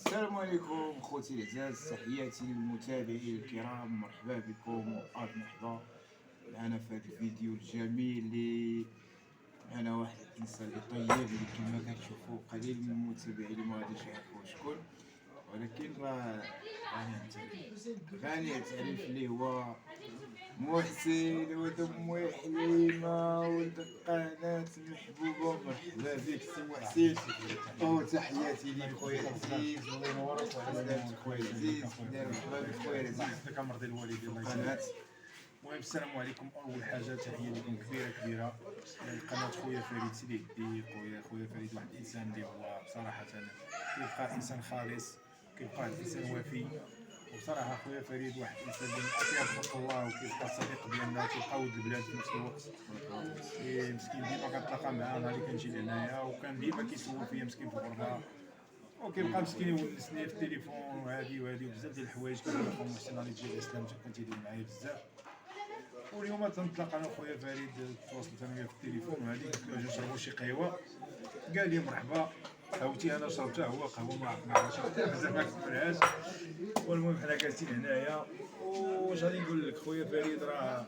السلام عليكم خوتي العزاز، تحياتي للمتابعين الكرام، مرحبا بكم وألف مرحبا معنا في هذا الفيديو الجميل اللي معنا واحد الانسان اللي طيب اللي كما كتشوفوا قليل من المتابعين اللي ما غاديش يعرفوا شكون، ولكن راه غني عن التعريف اللي هو محسن ولد أم حليمة ولد القناة المحبوبة. مرحبا بك سي محسن، تحياتي ليك خويا العزيز، الله ينورك وعلى سلامتك خويا العزيز، مرحبا بك خويا العزيز صحتك مرضي الوالدين الله القناة. يسلمك. المهم السلام عليكم. اول حاجه تحيه لكم كبيره القناه خويا فريد سيدي خويا فريد واحد الانسان اللي هو بصراحه كيبقى انسان خالص، كيبقى انسان وفي، وبصراحه خويا فريد واحد الانسان اللي من اطيب خلق الله، وكيبقى صديق ديالنا، كيبقى ولد البلاد في نفس الوقت. مسكين ديما كنتلاقى معاه نهار اللي كنجي لهنايا، وكان ديما كيسول فيا مسكين في الغربه، وكيبقى مسكين يونسني في التليفون وهادي وبزاف ديال الحوايج. كيقول لي خويا محسن راني تجي سلامتك، كنتي دير معايا بزاف. واليوم تنطلق انا وخويا فريد، تواصلت انا وياه في التليفون وهادي، قلت له اجي نشربوا شي قهوه، قال لي مرحبا. عاوتاني انا شربتها، هو قهوه ما عرفتش بزاف ما كتبرهاش. والمهم حنا جالسين هنايا، واش غادي نقول لك خويا فريد، راه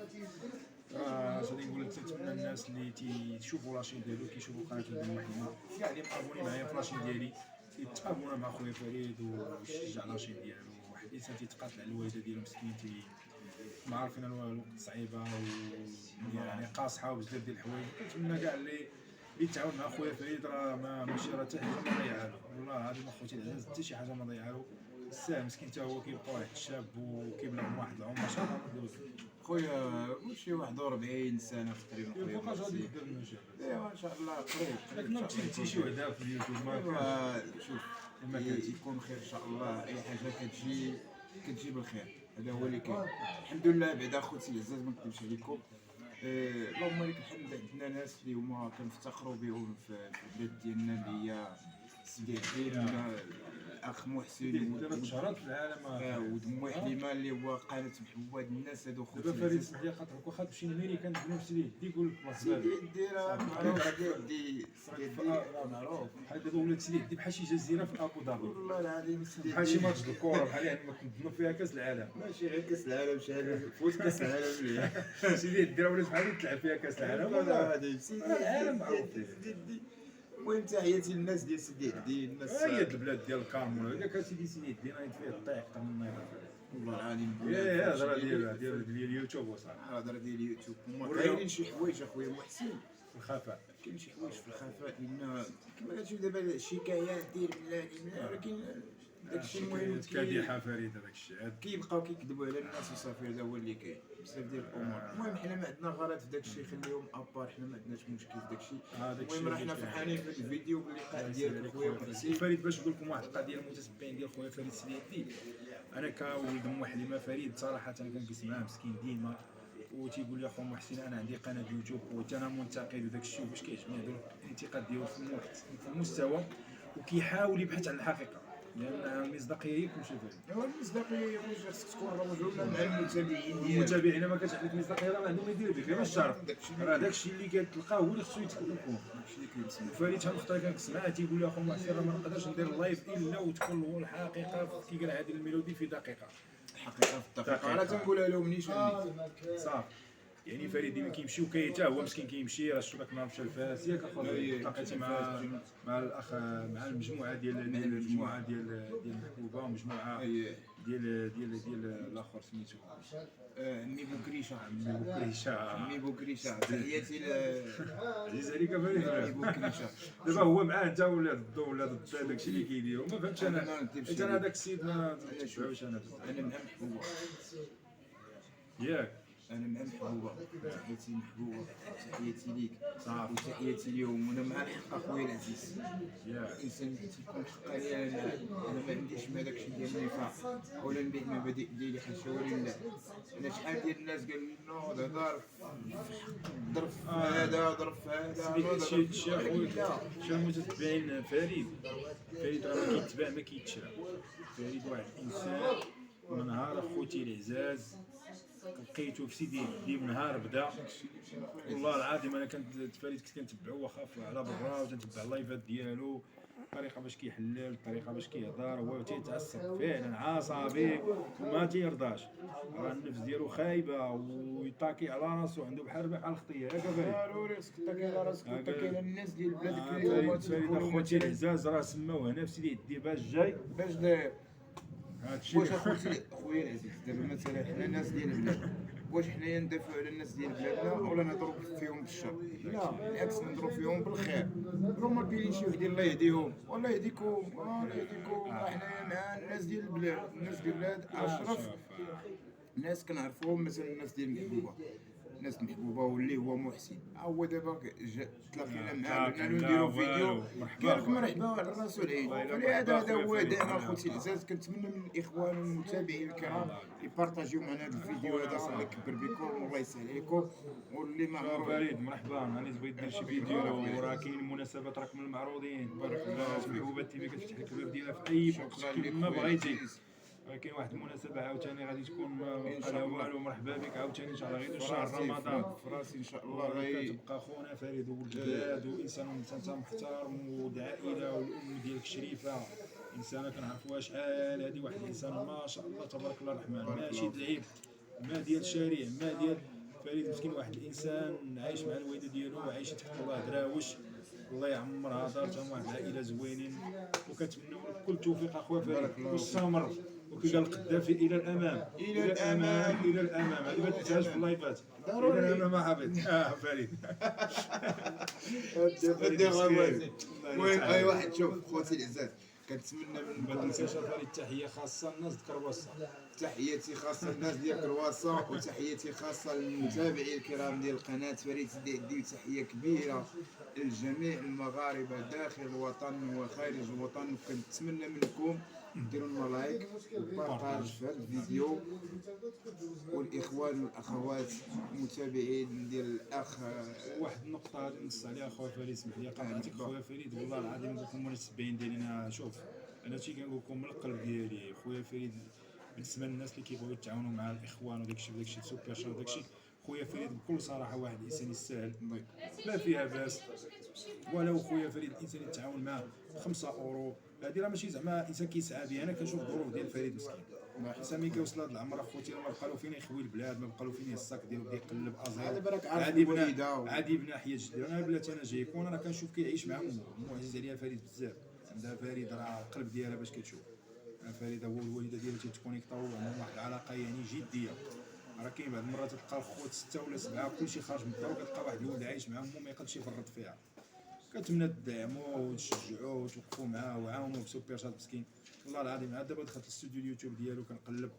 اش غادي نقول لك، تنتمنى الناس اللي تيشوفوا لاشين ديالو، كيشوفوا قناه ولد المحيمه، كاع اللي مابوني معايا في لاشين ديالي يتابونا مع خويا فريد ويشجع لاشين ديالو. واحد الانسان تيتقاتل على الوالده ديالو مسكين، ما عارفين الوقت صعيبه يعني قاصحه وبزاف ديال الحوايج. كنتمنى كاع اللي تعاون مع خويا فريد، راه ماشي راه حتى حاجه ما ضيعها له، والله هذه ما خوتي العزاز حتى شي حاجه ما ضيعها له. الساه مسكين حتى هو كيبقى واحد الشاب وكيبلغ من واحد العمر، شحال عمرك دوز؟ خويا شي 41 سنة تقريبا. فوقاش غادي يبدا المشاكل؟ ايوا ان شاء الله قريب لكن ما تشتي شي وحده في اليوتيوب ما شوف ما كانش. يكون خير ان شاء الله، اي حاجه كتجي بالخير، هذا هو اللي كاين. الحمد لله بعدا اخوتي العزاز ما نكذبش عليكم، اللهم لك الحمد. عندنا ناس اللي هما كنفتخروا بهم في البلاد ديالنا، اللي هي سيدي عبيد، الاخ محسن تشهرات في العالم. ودمو حليمه اللي هو قناه محبوبه. هاد الناس هادو خوتي دابا فريد اسمح لي قاطعك، واخا تمشي لميريكان بنفس اللي يقول لك مرحبا بك. سيدي راه معروف، سيدي راه معروف. بحال دابا ولات سيدي يدي بحال شي جزيره في ابو ظبي، والله العظيم سيدي بحال شي ماتش د الكره، بحال يعني ما كنظنوا فيها كاس العالم. ماشي غير كاس العالم، شحال فوت كاس العالم اللي سيدي يدي راه ولات بحال تلعب فيها كاس العالم. والله العظيم سيدي العالم معروف سيدي. المهم تحياتي للناس ديال سيدي عدي، الناس هي البلاد ديال الكاميرون، اذا كان سيدي يدي نايض فيها الطيح اكثر من النايض. والله العظيم الهضره ديال اليوتيوب وصافي. الهضره ديال اليوتيوب هما كاينين شي حوايج اخويا محسن في الخفاء، كاين شي حوايج في الخفاء، لان كما كتشوف دابا الشكايات ديال بلادي ولكن داكشي المهم كادحه فريده داكشي كيبقاو كيكذبوا على الناس وصافي. هذا هو اللي كاين، بزاف ديال الامور. المهم حنا ما عندنا غلط في داكشي، خليهم ابار، حنا ما عندناش مشكل في داكشي. المهم راه حنا فرحانين في الفيديو باللقاء ديالك خويا محسن فريد. باش نقول لكم واحد القضيه، المتتبعين ديال خويا فريد سيدي، انا كولد ام حليمه فريد صراحه كنجلس معاه مسكين ديما، وتيقول لي اخو محسن انا عندي قناه يوتيوب وحتى انا منتقد وداك الشيء، واش كيعجبني هذا الانتقاد ديالو في المستوى، وكيحاول يبحث عن الحقيقه، لان المصداقيه هي كلشي. هو المصداقيه خصك تكون رجل مع المتابعين ديالك. المتابعين ما كانش عندك مصداقيه، راه ما عندهم ما يديروا بك، غير الشرف. راه داكشي اللي كتلقاه هو اللي خصو يتكلم. داكشي اللي كنسمع فريد شحال من خطره كنسمعها تيقول لي اخو محسن راه ما نقدرش ندير اللايف الا وتكون هو الحقيقه، كيقرا هذه الميلودي في دقيقه. الحقيقه في الدقيقه راه تنقولها لهم نيشان صافي. يعني فريد ديما كيمشي وكيتا هو مسكين كيمشي. راه شفتو داك النهار مشى لفاس ياك اخويا، تلاقيتي مع الاخ، مع المجموعه ديال المحبوبه، ومجموعه ديال الاخر سميتو عمي بوكريشه. عمي بوكريشه تحياتي عزيز عليك فريد. عمي بوكريشه. دابا هو معاه انت ولا ضد ولا ضد داكشي اللي كيديروا، ما فهمتش انا. حيت انا هذاك السيد ما تنتبعوش انا بزاف. انا مع محبوبه ياك انا مع محبوبه، تحياتي محبوبه، تحياتي ليك وتحياتي ليهم. وانا مع الحق اخويا العزيز، الانسان اللي تيكون حقاني. انا ما عنديش مع داكشي ديال النفاق ولا نبيع المبادئ ديالي، حاشا ولله. انا شحال ديال الناس قالوا لي نوض هضر ضرب في هذا ضرب في هذا. شي اخويا شي متتبعين فريد راه ما كيتباع ما كيتشرى. فريد واحد الانسان من نهار اخوتي العزاز لقيتو في سيدي من نهار بدا. والله العظيم انا كنت فريد كنت كنتبعو واخا على برا، وتنتبع اللايفات ديالو، الطريقه باش كيحلل، الطريقه باش كيهضر، هو تيتعصب فعلا عصبي وما تيرضاش، راه النفس ديالو خايبه ويطاكي على راسو، عنده بحال الخطيه ياك فريد. ضروري خصك تاكل على راسك وتاكل على الناس ديال بلادك اللي فريد هما فريد تيكونوا اخوتي مثلا العزاز راه سماو هنا في سيدي الديباج جاي باش داير. هادشي واش خويا العزيز دابا مثلا حنا الناس ديال البلاد، واش حنايا ندافعوا على الناس ديال بلادنا ولا نهضروا فيهم بالشر؟ لا بالعكس نهضروا فيهم بالخير. هما كاينين شي وحدين الله يهديهم والله يهديكم الله يهديكم، حنايا مع الناس ديال البلاد. الناس ديال البلاد اشرف ناس كنعرفوهم، مثلا الناس ديال المحبوبه، الناس محبوبه واللي هو محسن، هو دابا تلاقينا معاه قلنا له نديرو فيديو قال لك مرحبا وعلى الراس والعين. فلهذا هذا هو دائما اخوتي العزاز، كنتمنى من الاخوان والمتابعين الكرام يبارطاجيو معنا هذا الفيديو هذا، الله يكبر بكم والله يسهل عليكم. واللي ما شوف عمرو فريد مرحبا، راني بغيت ندير شي فيديو وراه كاين المناسبات راك من المعروضين. بارك الله فيك. محبوبات تي في كتفتح لك الباب ديالها في اي وقت شكرا لك كيما خويا بغيتي. العزيز. كاين واحد المناسبة عاوتاني غادي تكون إن شاء على الله. والو، مرحبا بك عاوتاني ان شاء الله غير شهر فراسي رمضان. فراسي ان شاء الله غي كتبقى خونا فريد ولد البلاد وانسان محترم والعائله والام ديالك شريفه، انسانه كنعرفوها شحال هذه، واحد الانسان ما شاء الله تبارك الله الرحمن، ماشي ضعيف ما ديال شارع ما ديال فريد مسكين، واحد الانسان عايش مع الوالده ديالو عايش تحت الله دراوش، الله يعمرها دارتهم واحد العائله زوينين، وكنتمنوا لك كل التوفيق اخويا فريد والصبر، وكيقال القدافي الى الامام إلى الأمام. الى الامام. هذه ما تنساهاش في اللايفات ضروري. الى الامام حبيبي فريد. المهم اي واحد شوف خوتي العزاز، كنتمنى ما منكم تنساش فريد تحيه خاصه للناس د كرواسه. تحياتي خاصة للناس ديال كرواسون، وتحياتي خاصة للمتابعين الكرام ديال قناة فريد سيدي عدي، وتحية كبيرة لجميع المغاربة داخل الوطن وخارج الوطن. وكنتمنى منكم ديروا لنا لايك وبارطاج في هذا الفيديو، والاخوان والاخوات المتابعين ديال الاخ واحد النقطة غادي نص عليها خويا فريد، اسمح لي قاطعتك خويا فريد، والله العظيم نقول لكم المتابعين ديالي، انا شوف انا شي كنقول لكم من القلب ديالي خويا فريد، بالنسبة للناس اللي كيبغيو يتعاونوا مع الاخوان وداكشي سوبر شار وداكشي، خويا فريد بكل صراحة واحد الانسان يستاهل لا فيها باس، ولو خويا فريد الانسان يتعاون معاه 5 اورو، هذه راه ماشي زعما انسان كيسعى بها. انا كنشوف الظروف ديال فريد مسكين، الانسان ملي كيوصل لهاد العمر اخوتي ما بقى له فين يخوي البلاد، ما بقى له فين الصاك ديالو بدا يقلب ازير، هذا برك عارف عادي بنا الوالدة عادي بنا حياه جديده. انا بلاتي انا جاي كون انا كنشوف كيعيش مع امه عزيز عليها فريد بزاف، عندها فريد راه القلب ديالها باش كتشوف فريد هو الوالده ديالها تيتكونيكطاو عندهم واحد العلاقه يعني جديه. راه كاين بعض المرات تلقى الخوت 6 ولا 7 كلشي خارج من الدار، وكتلقى واحد الولد عايش مع امه ما يقدرش يفرط فيها. كنتمنى تدعموه وتشجعوه وتوقفوا معاه وعاونوه بسوبر شات مسكين، والله العظيم عاد دابا دخلت الاستوديو اليوتيوب ديالو كنقلب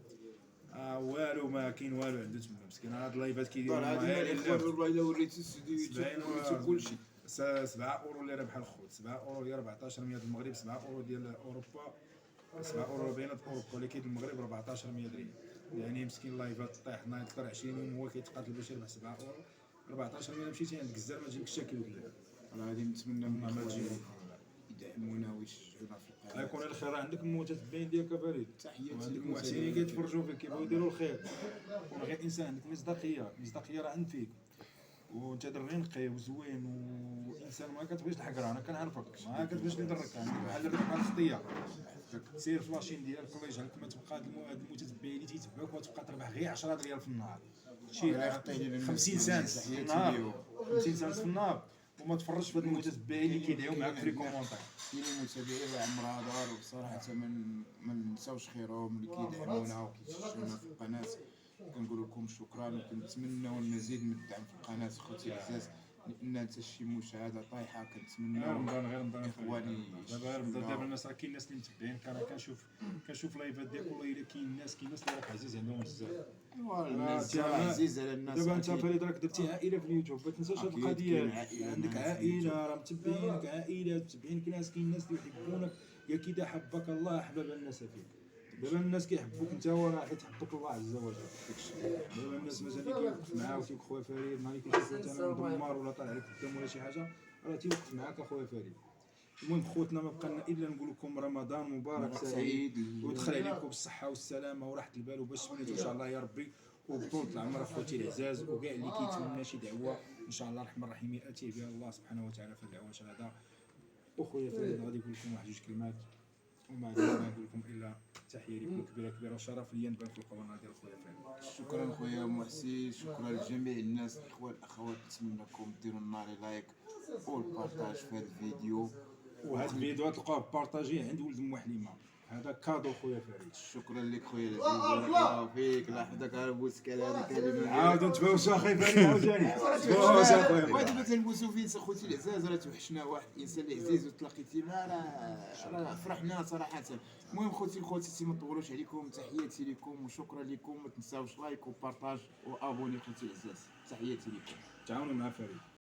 والو ما كاين والو عنده تما مسكين. هاد اللايفات كيديروا والله الا وريتي السيدي وريتي كلشي 7 اورو اللي ربح الخوت، 7 اورو هي 1400 د المغرب، 7 اورو ديال اوروبا، 7 اورو بينات اوروبا اللي كاين المغرب 1400 درهم، يعني مسكين لايفات طيح نايض 20 يوم هو كيتقاتل باش يربح 7 اورو 1400. مشيتي عند الجزار ما تجيبكش حتى كيلو ديال غادي نتمنى من ما الاخوان تجيبو. يدعمونا ويشجعونا في القناة. غيكون الخير عندك المتتبعين ديالك فريد، تحياتي وعندك للمتابعين. المحسنين كيتفرجوا فيك كيبغيو يديروا الخير، كون غير انسان عندك مصداقيه راه عند فيك، وانت دري نقي وزوين وانسان ما كتبغيش الحقره، انا كنعرفك ما كتبغيش ندرك، عندك بحال الربح الخطيه، سير في لاشين ديالك الله يجعلك ما تبقى هاد المتتبعين اللي تيتبعوك وتبقى تربح غير 10 ريال في النهار، شي 50 سنت في النهار، 50 سنت في النهار، وما تفرجش في هاد المتتبعين اللي كيدعيو معاك في لي كومونتير. كاين المتابعين الله يعمرها دار، وبصراحة ما نساوش خيرهم اللي كيدعمونا وكيشجعونا في القناة، كنقول لكم شكرا، وكنتمناو المزيد من الدعم في القناة خوتي العزاز، لان انت شي مشاهدة طايحة كنتمناو رمضان اخواني دابا دابا الناس راه كاين الناس اللي متبعين، انا كنشوف لايفات ديالك والله الا كاين الناس اللي راك عزيز عندهم بزاف، الناس عزيز على الناس. دابا انت فريد راك درتي عائله في اليوتيوب، ما تنساش هاد أكيد القضيه، كاين عائلة عندك ناس في عائله راه متبعينك، عائله متبعينك ناس، كاين الناس اللي يحبونك، يا كذا حبك الله احبب الناس فيك، دابا الناس كيحبوك انت وراه حيت حبك الله عز وجل، دابا الناس مثلا اللي كيوقف معاه وكيقول خويا فريد نهار اللي كيشوفك انت مدمر ولا طالع عليك الدم ولا شي حاجه راه تيوقف معاك اخويا فريد. المهم خوتنا ما بقى لنا الا نقول لكم رمضان مبارك سعيد، ودخل عليكم بالصحه والسلامه وراحه البال وباش تمنيتو ان شاء الله يا ربي، وبطولة العمر اخوتي العزاز، وكاع اللي كيتمنى شي دعوه ان شاء الله الرحمن الرحيم ياتي بها الله سبحانه وتعالى في العواشر هذا. وخويا فريد غادي يقول لكم واحد جوج كلمات، ومع ذلك ما نقول لكم الا تحيه لكم كبيره كبيره، وشرف ليا نبان في القناه ديال خويا فريد. شكرا خويا محسن، شكرا لجميع الناس الاخوان الاخوات، نتمنىكم ديروا لنا لايك والبارطاج في هذا الفيديو. وهاد الفيديو تلقاوه بارطاجيه عند ولد ام حليمه، هذا كادو خويا فريد. شكرا لك خويا العزيز، بارك الله فيك، الله يحفظك على بوسك على هذه الكلمه. عاودوا نتباوسوا اخي فريد عاوتاني تباوسوا اخويا. وهذا مثلا نبوسوا فين خوتي العزاز، راه توحشنا واحد الانسان اللي عزيز وتلاقيتي معاه، راه فرحنا صراحه. المهم خوتي الخواتاتي ما نطولوش عليكم، تحياتي لكم وشكرا لكم، ما تنساوش لايك وبارطاج وابوني خوتي العزاز، تحياتي لكم. تعاونوا مع فريد.